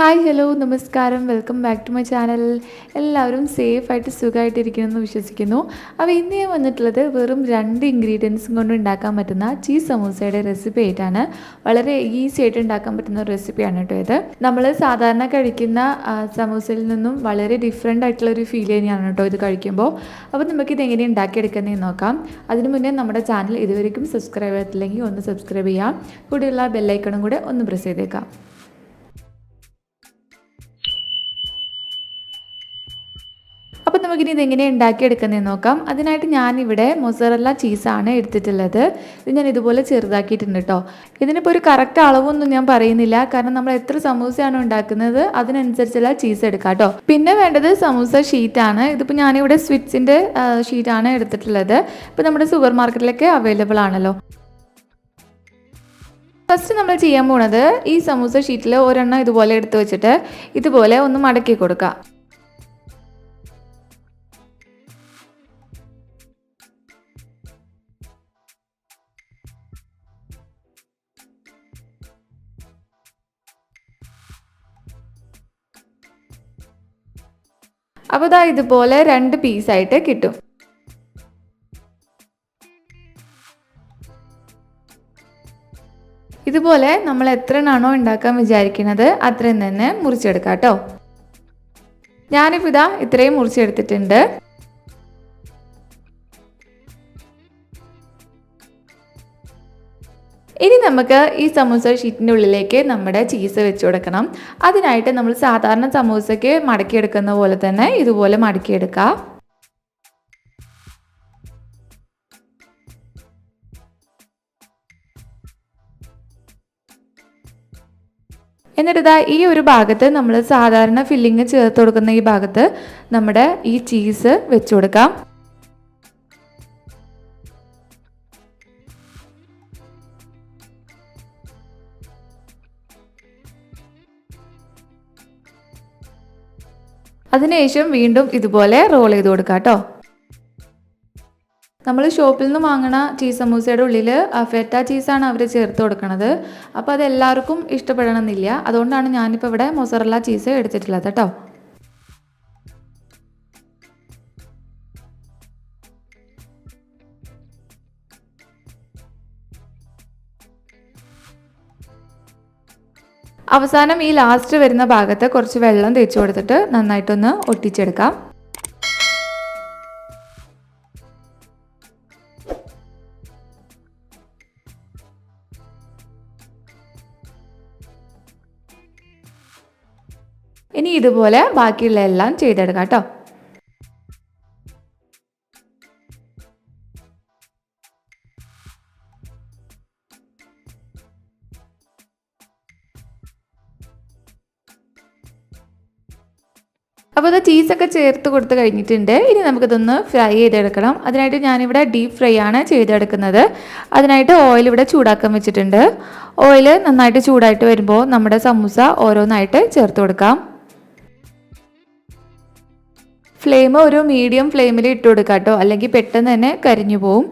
Hi hello നമസ്കാരം welcome back to my channel. എല്ലാവരും സേഫായിട്ട് സുഖമായിട്ടിരിക്കണമെന്ന് വിശ്വസിക്കുന്നു. അപ്പോൾ ഇന്ന് ഞാൻ വന്നിട്ടുള്ളത് വെറും 2 ഇൻഗ്രീഡിയൻസും കൊണ്ട് ഉണ്ടാക്കാൻ പറ്റുന്ന ചീസ് സമൂസയുടെ റെസിപ്പി ആയിട്ടാണ്. വളരെ ഈസി ആയിട്ട് ഉണ്ടാക്കാൻ പറ്റുന്ന ഒരു റെസിപ്പിയാണ് കേട്ടോ ഇത്. നമ്മൾ സാധാരണ കഴിക്കുന്ന സമൂസയിൽ നിന്നും വളരെ ഡിഫറെൻ്റ് ആയിട്ടുള്ളൊരു ഫീൽ തന്നെയാണ് കേട്ടോ ഇത് കഴിക്കുമ്പോൾ. അപ്പോൾ നമുക്കിത് എങ്ങനെ ഉണ്ടാക്കിയെടുക്കുന്നതെന്ന് നോക്കാം. അതിന് മുന്നേ നമ്മുടെ ചാനൽ ഇതുവരെയും സബ്സ്ക്രൈബ് ചെയ്തിട്ടില്ലെങ്കിൽ ഒന്ന് സബ്സ്ക്രൈബ് ചെയ്യാം. കൂടെയുള്ള ബെല്ലൈക്കണും കൂടെ ഒന്ന് പ്രസ് ചെയ്തേക്കാം. അപ്പോൾ നമുക്കിനി ഇതെങ്ങനെ ഉണ്ടാക്കിയെടുക്കുന്നതെന്ന് നോക്കാം. അതിനായിട്ട് ഞാനിവിടെ മൊസറല്ല ചീസാണ് എടുത്തിട്ടുള്ളത്. ഇത് ഞാൻ ഇതുപോലെ ചെറുതാക്കിയിട്ടുണ്ട് കേട്ടോ. ഇതിനിപ്പോൾ ഒരു കറക്റ്റ് അളവൊന്നും ഞാൻ പറയുന്നില്ല, കാരണം നമ്മൾ എത്ര സമൂസയാണോ ഉണ്ടാക്കുന്നത് അതിനനുസരിച്ചുള്ള ചീസ് എടുക്കാം കേട്ടോ. പിന്നെ വേണ്ടത് സമൂസ ഷീറ്റാണ്. ഇതിപ്പോൾ ഞാനിവിടെ സ്വിറ്റ്സിൻ്റെ ഷീറ്റാണ് എടുത്തിട്ടുള്ളത്. ഇപ്പോൾ നമ്മുടെ സൂപ്പർ മാർക്കറ്റിലൊക്കെ അവൈലബിൾ ആണല്ലോ. ഫസ്റ്റ് നമ്മൾ ചെയ്യാൻ പോണത് ഈ സമൂസ ഷീറ്റിൽ ഒരെണ്ണം ഇതുപോലെ എടുത്ത് വെച്ചിട്ട് ഇതുപോലെ ഒന്ന് മടക്കി കൊടുക്കുക. അപ്പോൾ ഇതാ ഇതുപോലെ 2 പീസായിട്ട് കിട്ടും. ഇതുപോലെ നമ്മൾ എത്ര എണ്ണമാണോ ഉണ്ടാക്കാൻ വിചാരിക്കുന്നത് അത്രയും തന്നെ മുറിച്ചെടുക്കാം കേട്ടോ. ഞാനിപ്പോൾ ഇതാ ഇത്രയും മുറിച്ചെടുത്തിട്ടുണ്ട്. ഇനി നമുക്ക് ഈ സമൂസ ഷീറ്റിൻ്റെ ഉള്ളിലേക്ക് നമ്മുടെ ചീസ് വെച്ച് കൊടുക്കണം. അതിനായിട്ട് നമ്മൾ സാധാരണ സമൂസയ്ക്ക് മടക്കിയെടുക്കുന്ന പോലെ തന്നെ ഇതുപോലെ മടക്കിയെടുക്കാം. എന്നിട്ട് ഇതാ ഈ ഒരു ഭാഗത്ത് നമ്മൾ സാധാരണ ഫില്ലിങ് ചേർത്ത് കൊടുക്കുന്ന ഈ ഭാഗത്ത് നമ്മുടെ ഈ ചീസ് വെച്ച് കൊടുക്കാം. അതിനുശേഷം വീണ്ടും ഇതുപോലെ റോൾ ചെയ്ത് കൊടുക്കാം കേട്ടോ. നമ്മൾ ഷോപ്പിൽ നിന്ന് വാങ്ങണ ചീസ് സമൂസയുടെ ഉള്ളിൽ ഫെറ്റ ചീസാണ് അവർ ചേർത്ത് കൊടുക്കുന്നത്. അപ്പോൾ അത് എല്ലാവർക്കും ഇഷ്ടപ്പെടണമെന്നില്ല. അതുകൊണ്ടാണ് ഞാനിപ്പോൾ ഇവിടെ മൊസറല്ല ചീസ് എടുത്തിട്ടുള്ളത് കേട്ടോ. അവസാനം ഈ ലാസ്റ്റ് വരുന്ന ഭാഗത്ത് കുറച്ച് വെള്ളം തേച്ച് കൊടുത്തിട്ട് നന്നായിട്ടൊന്ന് ഒട്ടിച്ചെടുക്കാം. ഇനി ഇതുപോലെ ബാക്കിയുള്ള എല്ലാം ചെയ്തെടുക്കാം കേട്ടോ. അപ്പോൾ ഇത് ചീസൊക്കെ ചേർത്ത് കൊടുത്ത് കഴിഞ്ഞിട്ടുണ്ട്. ഇനി നമുക്കിതൊന്ന് ഫ്രൈ ചെയ്തെടുക്കണം. അതിനായിട്ട് ഞാനിവിടെ ഡീപ്പ് ഫ്രൈ ആണ് ചെയ്തെടുക്കുന്നത്. അതിനായിട്ട് ഓയിൽ ഇവിടെ ചൂടാക്കാൻ വെച്ചിട്ടുണ്ട്. ഓയിൽ നന്നായിട്ട് ചൂടായിട്ട് വരുമ്പോൾ നമ്മുടെ സമൂസ ഓരോന്നായിട്ട് ചേർത്ത് കൊടുക്കാം. ഫ്ലെയിം ഒരു മീഡിയം ഫ്ലെയിമിൽ ഇട്ട് കൊടുക്കാം കേട്ടോ, അല്ലെങ്കിൽ പെട്ടെന്ന് തന്നെ കരിഞ്ഞു പോവും.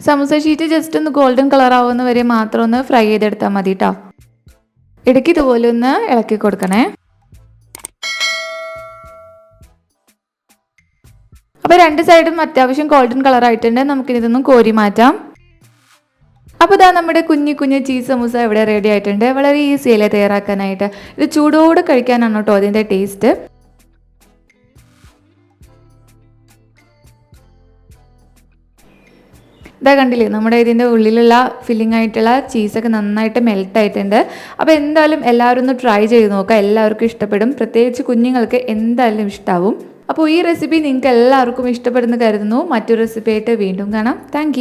സമൂസ ഷീറ്റ് ജസ്റ്റ് ഒന്ന് ഗോൾഡൻ കളർ ആവുന്ന വരെ മാത്രം ഒന്ന് ഫ്രൈ ചെയ്തെടുത്താൽ മതി കേട്ടോ. ഇടയ്ക്ക് ഇതുപോലെ ഒന്ന് ഇളക്കി കൊടുക്കണേ. അപ്പോൾ 2 സൈഡും അത്യാവശ്യം ഗോൾഡൻ കളർ ആയിട്ടുണ്ട്. നമുക്കിതൊന്നും കോരി മാറ്റാം. അപ്പോൾ ഇതാ നമ്മുടെ കുഞ്ഞു കുഞ്ഞു ചീസ് സമൂസ ഇവിടെ റെഡി ആയിട്ടുണ്ട്. വളരെ ഈസി അല്ലേ തയ്യാറാക്കാനായിട്ട്. ഇത് ചൂടോടെ കഴിക്കാനാണ് കേട്ടോ അതിൻ്റെ ടേസ്റ്റ്. ഇതാ കണ്ടില്ലേ, നമ്മുടെ ഇതിൻ്റെ ഉള്ളിലുള്ള ഫില്ലിംഗ് ആയിട്ടുള്ള ചീസൊക്കെ നന്നായിട്ട് മെൽറ്റ് ആയിട്ടുണ്ട്. അപ്പോൾ എന്തായാലും എല്ലാവരും ഒന്ന് ട്രൈ ചെയ്ത് നോക്കുക. എല്ലാവർക്കും ഇഷ്ടപ്പെടും. പ്രത്യേകിച്ച് കുഞ്ഞുങ്ങൾക്ക് എന്തായാലും ഇഷ്ടമാവും. അപ്പോൾ ഈ റെസിപ്പി നിങ്ങൾക്ക് എല്ലാവർക്കും ഇഷ്ടപ്പെടുന്നു കരുതുന്നു. മറ്റൊരു റെസിപ്പി ആയിട്ട് വീണ്ടും കാണാം. താങ്ക്